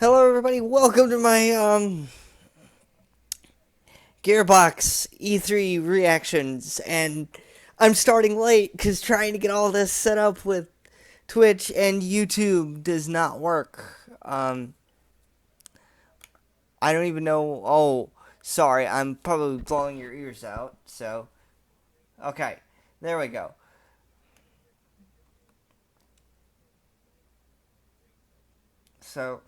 Hello, everybody. Welcome to my Gearbox E3 Reactions, and I'm starting late because trying to get all this set up with Twitch and YouTube does not work. I don't even know. Oh, sorry. I'm probably blowing your ears out. So, okay, there we go. So,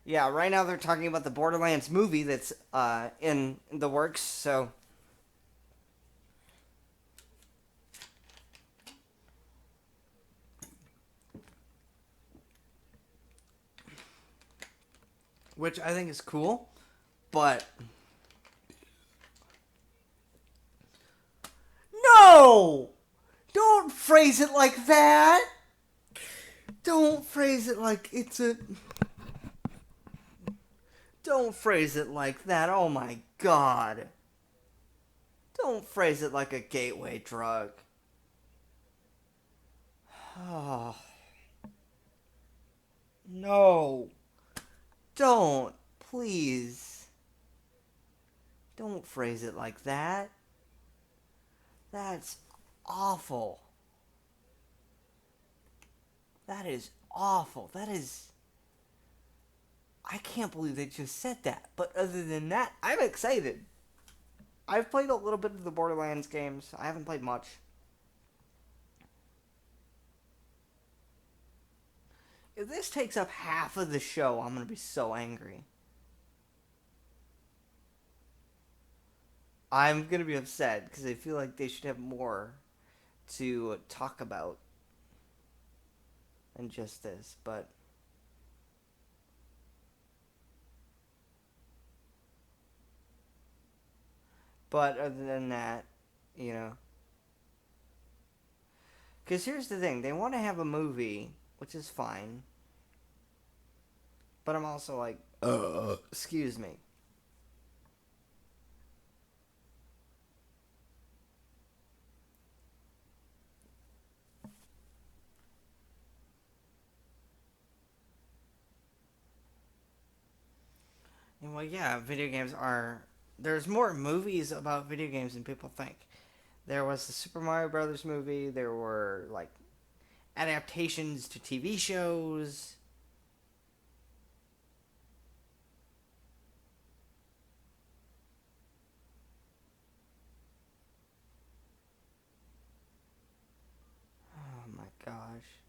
yeah, right now they're talking about the Borderlands movie that's in the works. So, which I think is cool, but no! Don't phrase it like that. Don't phrase it like it's a. Don't phrase it like that. Oh my god. Don't phrase it like a gateway drug. Oh, no. Don't. Please. Don't phrase it like that. That's awful. That is awful. That is. I can't believe they just said that. But other than that, I'm excited. I've played a little bit of the Borderlands games. I haven't played much. If this takes up half of the show, I'm gonna be so angry. I'm gonna be upset because I feel like they should have more to talk about than just this. But other than that, you know, because here's the thing: they want to have a movie, which is fine. But I'm also like, excuse me. And well, yeah, video games are. There's more movies about video games than people think. There was the Super Mario Brothers movie. There were like adaptations to TV shows. Oh my gosh.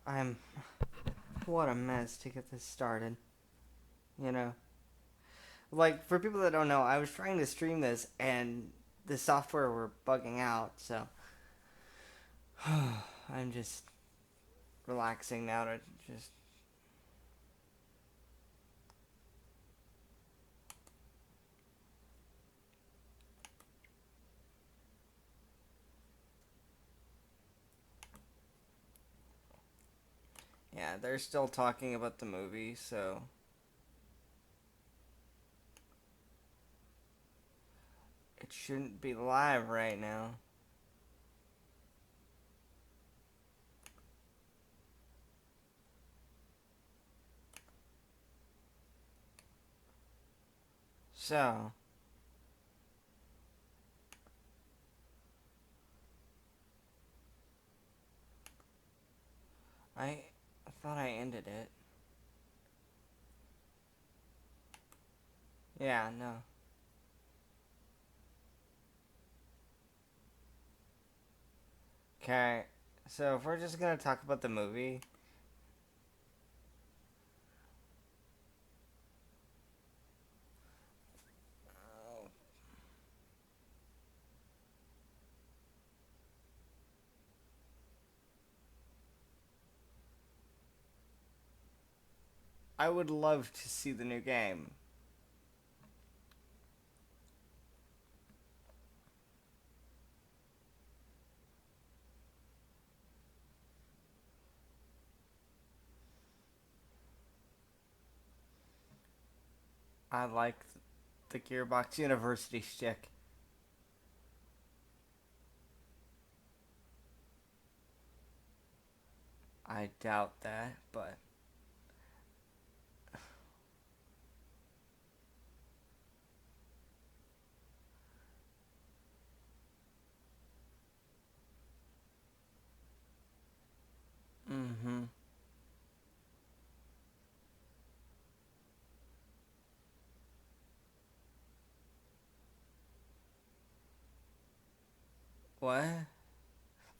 I'm. What a mess to get this started. You know? Like, for people that don't know, I was trying to stream this and the software were bugging out, so. I'm just relaxing now to just. Yeah, they're still talking about the movie, so. It shouldn't be live right now. So. I thought I ended it. Yeah, no. Okay, so if we're just gonna talk about the movie, I would love to see the new game. I like the Gearbox University shtick. I doubt that, but mm-hmm. What?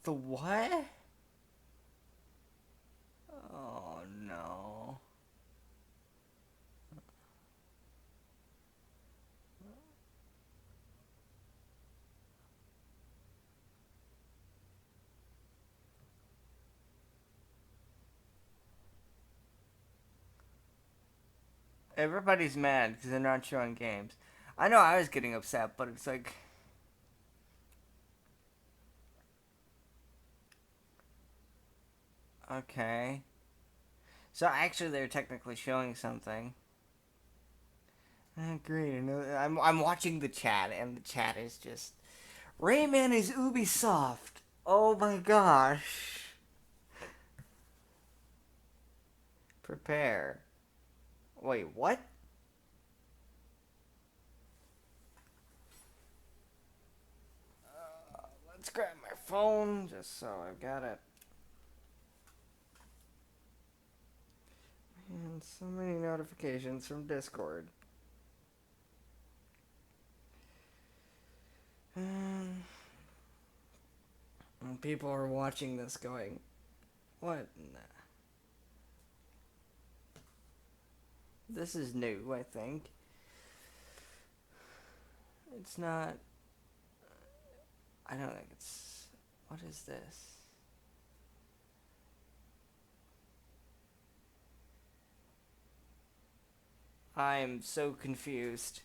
The what? Oh no. Everybody's mad because they're not showing games. I know I was getting upset, but it's like, okay. So actually, they're technically showing something. Great. I'm watching the chat, and the chat is just Rayman is Ubisoft. Oh my gosh. Prepare. Wait, what? Let's grab my phone just so I've got it. And so many notifications from Discord. And people are watching this going, what? This is new, I think. It's not. I don't think it's. What is this? I'm so confused.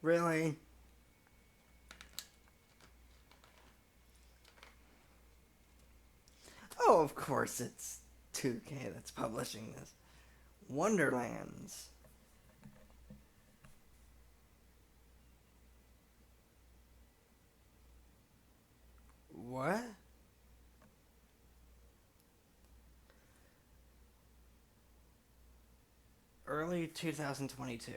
Really? Oh, of course it's 2K that's publishing this. Wonderlands. What? Early 2022.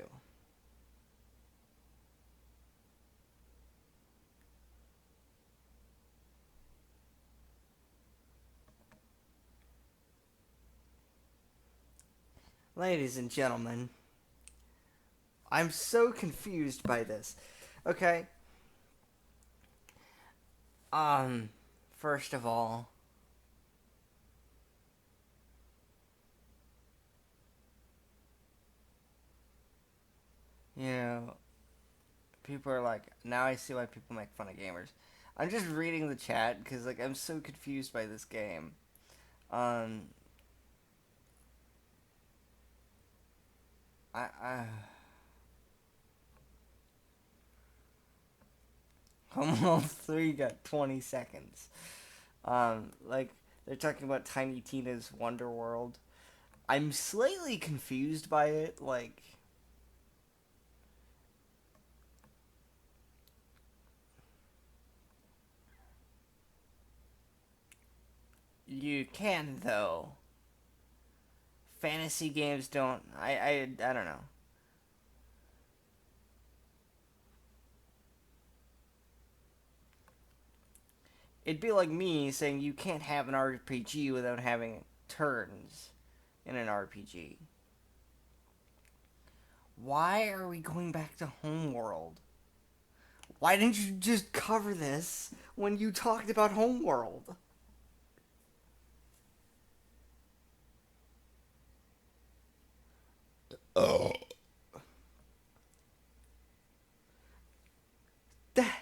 Ladies and gentlemen, I'm so confused by this. Okay. Um, first of all, you know, people are like, now I see why people make fun of gamers. I'm just reading the chat because, like, I'm so confused by this game. Um, I Almost 3 got 20 seconds. Like, they're talking about Tiny Tina's Wonder World. I'm slightly confused by it. Like, you can, though. Fantasy games don't. I don't know. It'd be like me saying you can't have an RPG without having turns in an RPG. Why are we going back to Homeworld? Why didn't you just cover this when you talked about Homeworld? Oh. That,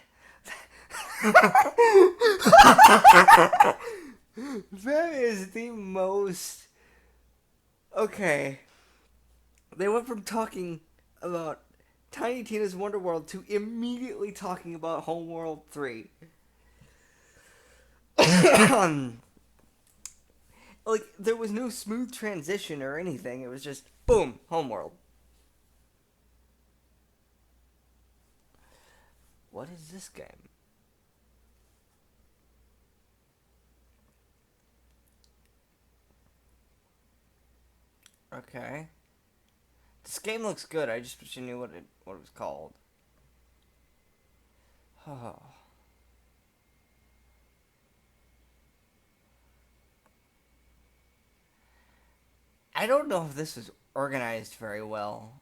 that is the most. Okay. They went from talking about Tiny Tina's Wonder World to immediately talking about Homeworld 3. Like, there was no smooth transition or anything. It was just boom, homeworld. What is this game? Okay. This game looks good. I just wish I knew what it was called. Oh. I don't know if this was organized very well.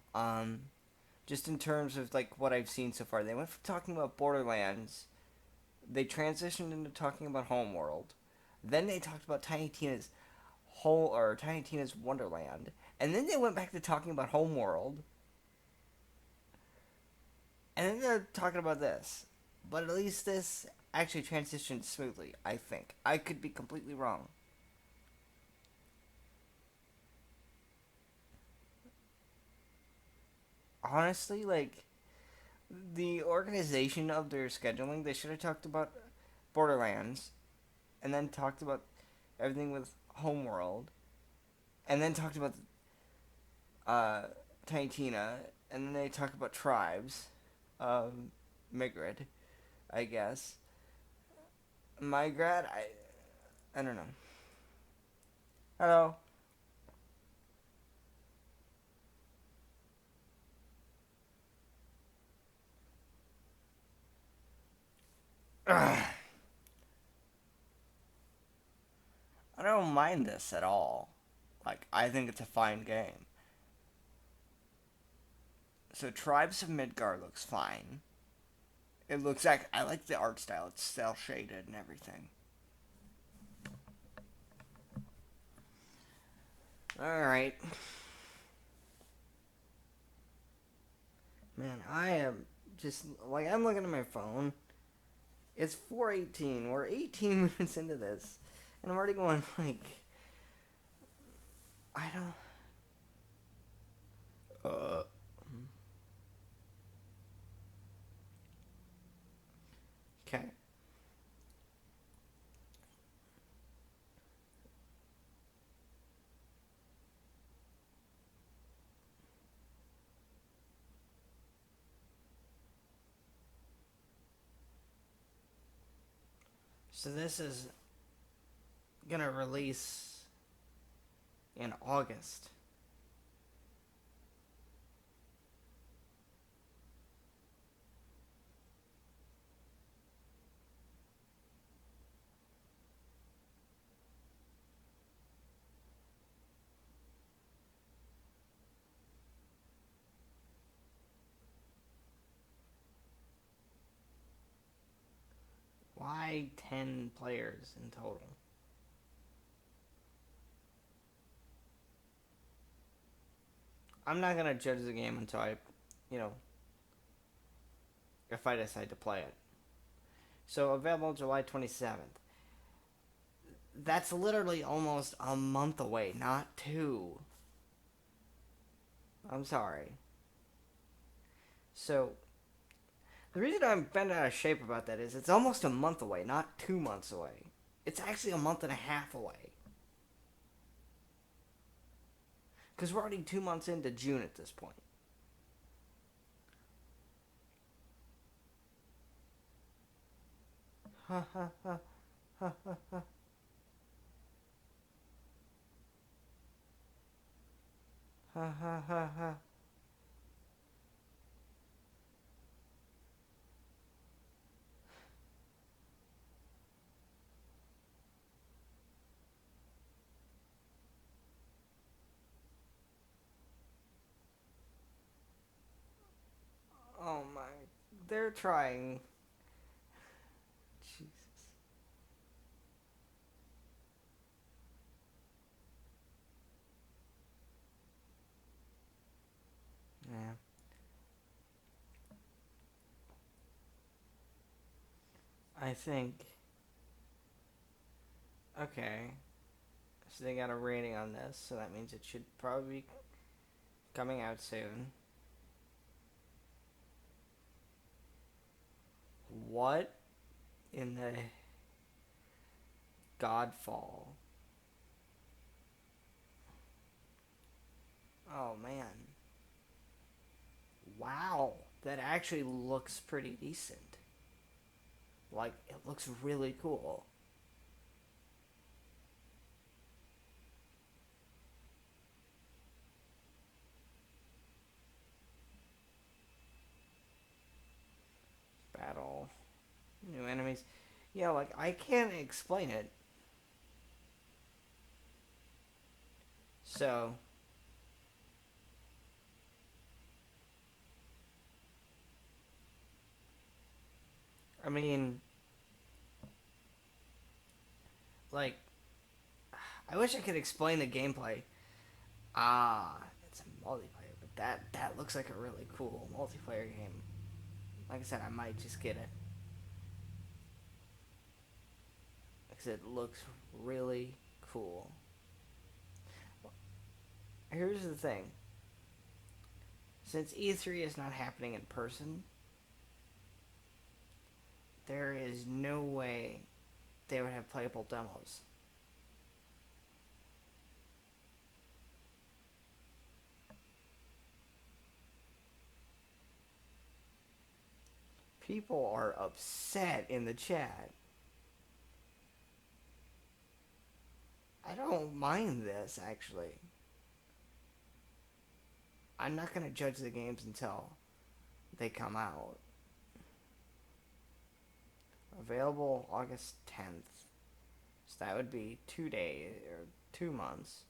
Just in terms of like what I've seen so far, they went from talking about Borderlands, they transitioned into talking about Homeworld, then they talked about Tiny Tina's Wonderland, and then they went back to talking about Homeworld, and then they're talking about this. But at least this actually transitioned smoothly. I think I could be completely wrong. Honestly, like the organization of their scheduling, they should have talked about Borderlands, and then talked about everything with Homeworld, and then talked about uh, Tiny Tina, and then they talked about Tribes, Migrid, I guess. Migrad, I don't know. Hello. Ugh. I don't mind this at all. Like, I think it's a fine game. So, Tribes of Midgard looks fine. It looks like I like the art style. It's cel shaded and everything. All right, man. I am just like I'm looking at my phone. It's 4:18. We're 18 minutes into this, and I'm already going like I don't. Okay. So this is gonna release in August. Why 10 players in total? I'm not gonna judge the game until you know, if I decide to play it. So available July 27th. That's literally almost a month away, not two. I'm sorry. So the reason I'm bent out of shape about that is it's almost a month away, not 2 months away. It's actually a month and a half away. Because we're already 2 months into June at this point. Ha ha ha ha ha ha ha ha ha ha. Oh my. They're trying. Jesus. Yeah. I think. Okay. So they got a rating on this, so that means it should probably be coming out soon. What in the Godfall? Oh man. Wow. That actually looks pretty decent. Like, it looks really cool. Battle. New enemies. Yeah, like, I can't explain it. So, I mean, like, I wish I could explain the gameplay. Ah, it's a multiplayer, but that looks like a really cool multiplayer game. Like I said, I might just get it because it looks really cool. Here's the thing: since E3 is not happening in person, there is no way they would have playable demos. People are upset in the chat. I don't mind this actually. I'm not gonna judge the games until they come out. Available August 10th. So that would be 2 days or 2 months.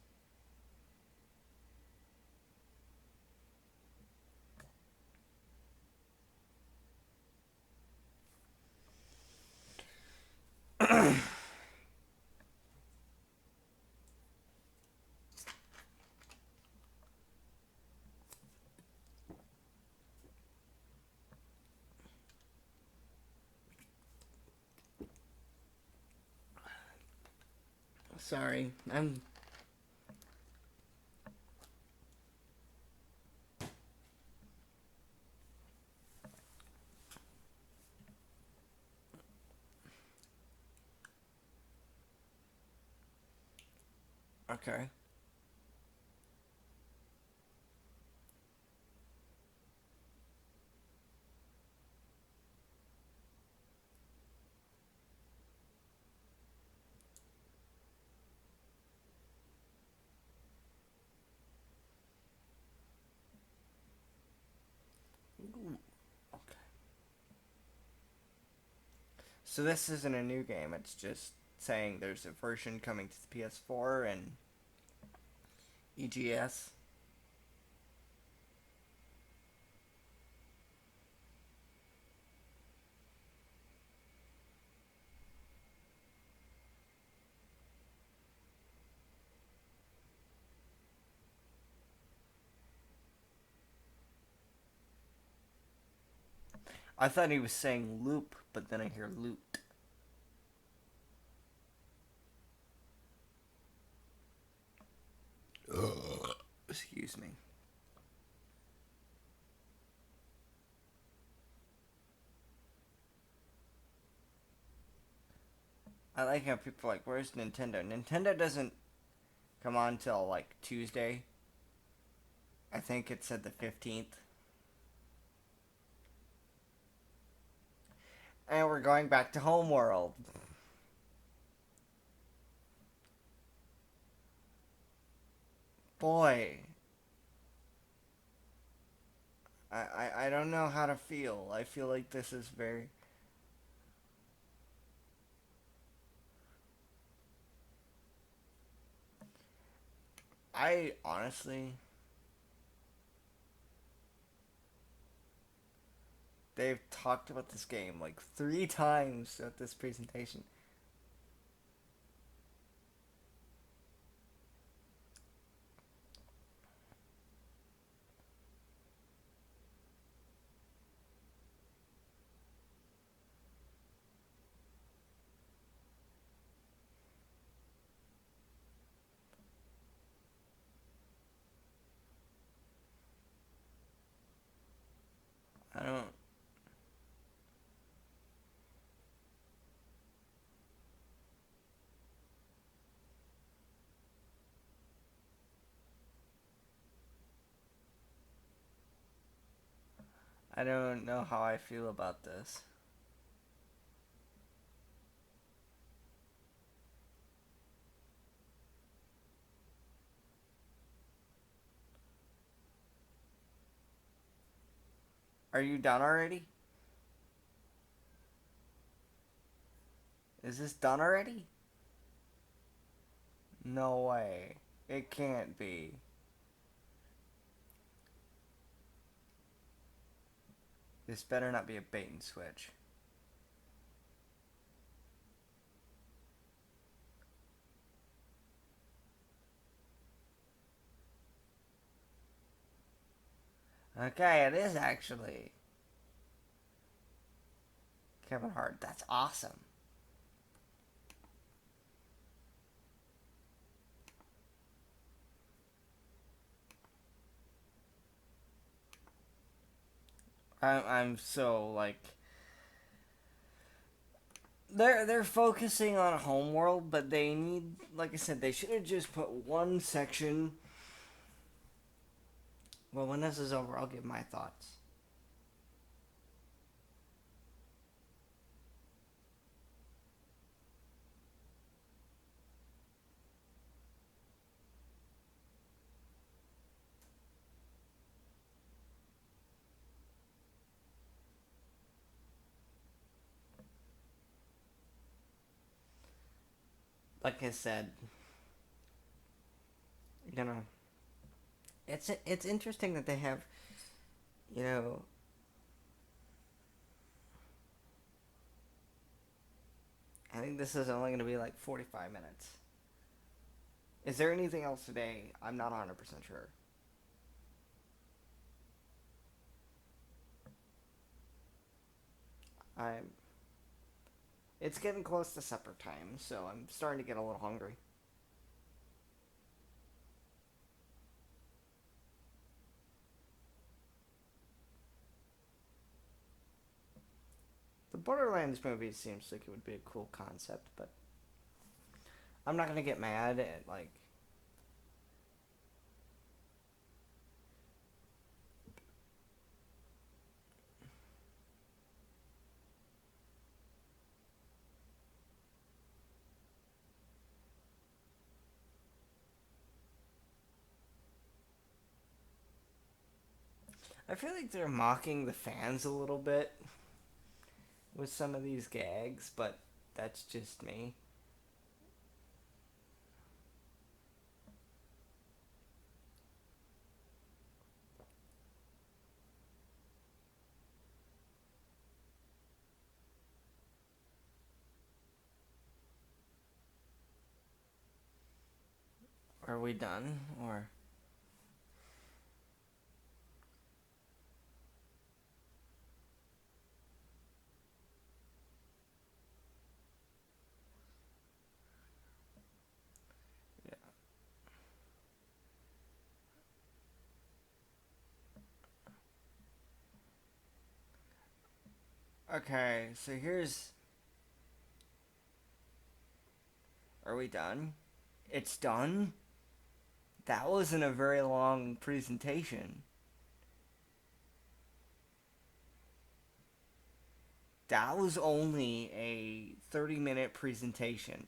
Sorry, I'm. Okay. Ooh, okay. So this isn't a new game. It's just saying there's a version coming to the PS4 and EGS. I thought he was saying loop, but then I hear loot. Ugh. Excuse me. I like how people are like, where's Nintendo? Nintendo doesn't come on till like Tuesday. I think it said the 15th. And we're going back to Homeworld. Boy, I don't know how to feel. I feel like this is very. I honestly. They've talked about this game like 3 times at this presentation. I don't. I don't know how I feel about this. Are you done already? Is this done already? No way. It can't be. This better not be a bait and switch. Okay, it is actually. Kevin Hart. That's awesome. I'm so like they're focusing on Homeworld, but they need, like I said, they should have just put one section. Well, when this is over, I'll give my thoughts. Like I said, you know, it's interesting that they have, you know, I think this is only going to be like 45 minutes. Is there anything else today? I'm not 100% sure. I'm. It's getting close to supper time, so I'm starting to get a little hungry. The Borderlands movie seems like it would be a cool concept, but I'm not gonna get mad at like. I feel like they're mocking the fans a little bit with some of these gags, but that's just me. Are we done? Or. Yeah. Okay, so here's. Are we done? It's done? That wasn't a very long presentation. That was only a 30-minute presentation.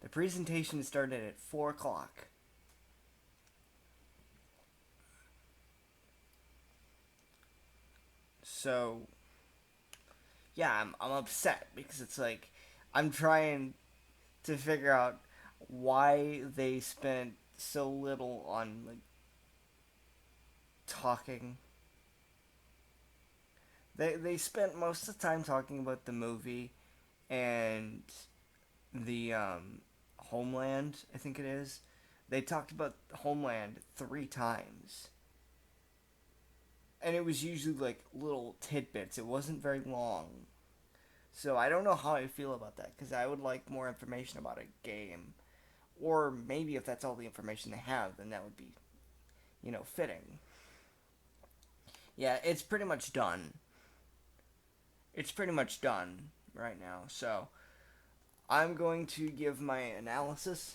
The presentation started at 4 o'clock. So, yeah, I'm upset because it's like I'm trying to figure out why they spent so little on like talking. They spent most of the time talking about the movie and the Homeland, I think it is. They talked about Homeland 3 times. And it was usually like little tidbits. It wasn't very long. So I don't know how I feel about that because I would like more information about a game. Or maybe if that's all the information they have, then that would be, fitting. Yeah, it's pretty much done. It's pretty much done right now. So I'm going to give my analysis.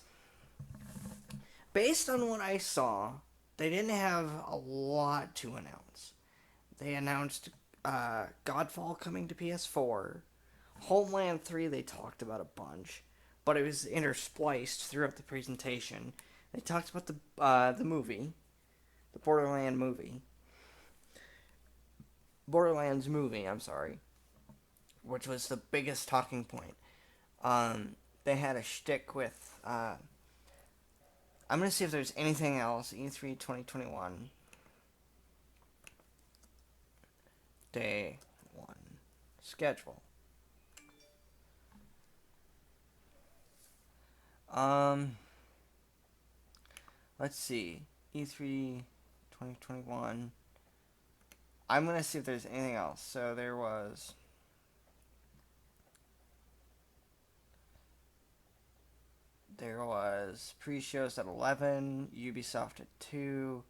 Based on what I saw, they didn't have a lot to announce. They announced Godfall coming to PS4. Homeland 3, they talked about a bunch, but it was interspliced throughout the presentation. They talked about the movie, the Borderlands movie. I'm sorry, which was the biggest talking point. They had a shtick with. I'm gonna see if there's anything else. E3 2021 Day 1 schedule. Um, let's see. E3 2021. I'm gonna see if there's anything else. So there was pre-shows at 11, Ubisoft at 2.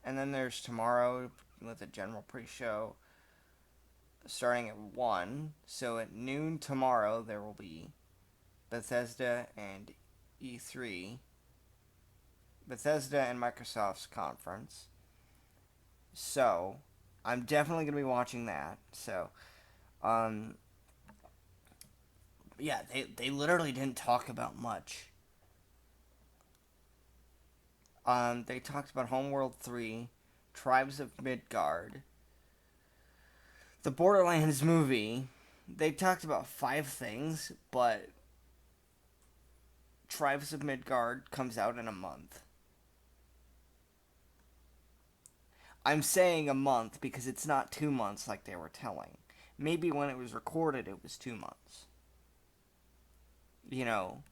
And then there's tomorrow with a general pre-show starting at 1. So at noon tomorrow there will be Bethesda and E3, Bethesda and Microsoft's conference. So I'm definitely going to be watching that. So, um, yeah, they literally didn't talk about much. They talked about Homeworld 3, Tribes of Midgard, the Borderlands movie. They talked about 5 things, but Tribes of Midgard comes out in a month. I'm saying a month because it's not 2 months like they were telling. Maybe when it was recorded, it was 2 months. You know,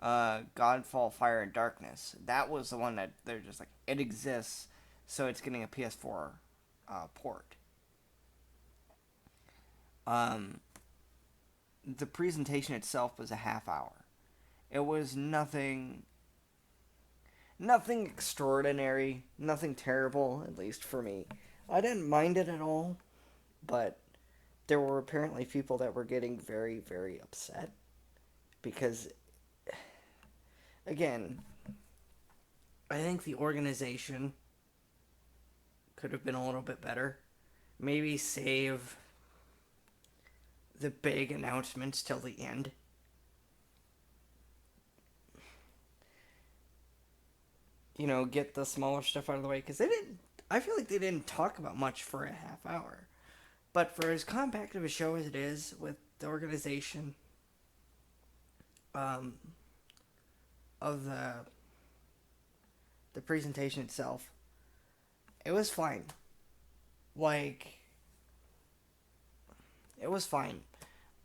Godfall, Fire, and Darkness. That was the one that they're just like, it exists, so it's getting a PS4 port. Um, the presentation itself was a half hour. It was nothing extraordinary, nothing terrible, at least for me. I didn't mind it at all, but there were apparently people that were getting very, very upset because, again, I think the organization could have been a little bit better. Maybe save the big announcements till the end. Get the smaller stuff out of the way because they didn't. I feel like they didn't talk about much for a half hour. But for as compact of a show as it is, with the organization um, of the presentation itself, it was fine. Like, it was fine.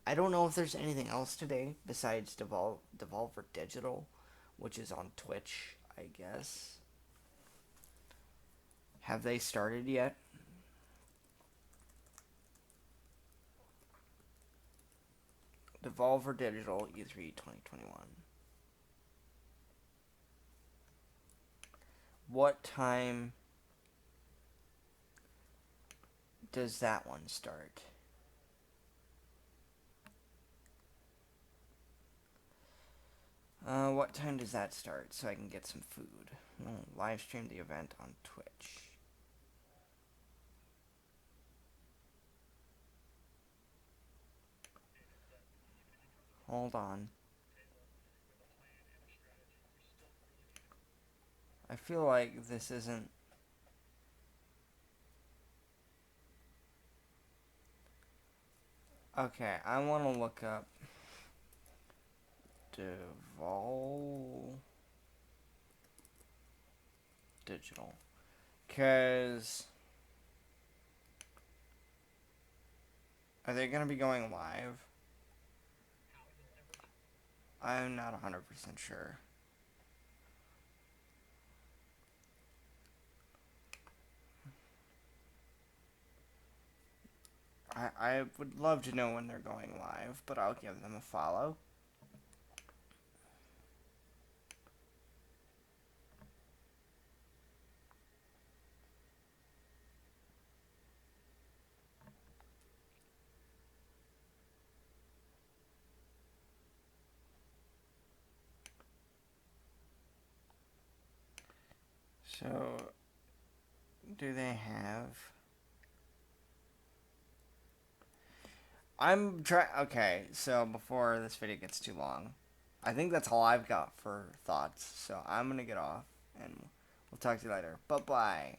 I don't know if there's anything else today besides Devolver Digital, which is on Twitch, I guess. Have they started yet? Devolver Digital E3 2021. What time does that one start? What time does that start so I can get some food? Live stream the event on Twitch. Hold on. I feel like this isn't. Okay, I want to look up Devol Digital. Because. Are they going to be going live? I'm not 100% sure. I would love to know when they're going live, but I'll give them a follow. So, do they have? I'm trying. Okay, so before this video gets too long, I think that's all I've got for thoughts. So I'm gonna get off, and we'll talk to you later. Bye bye.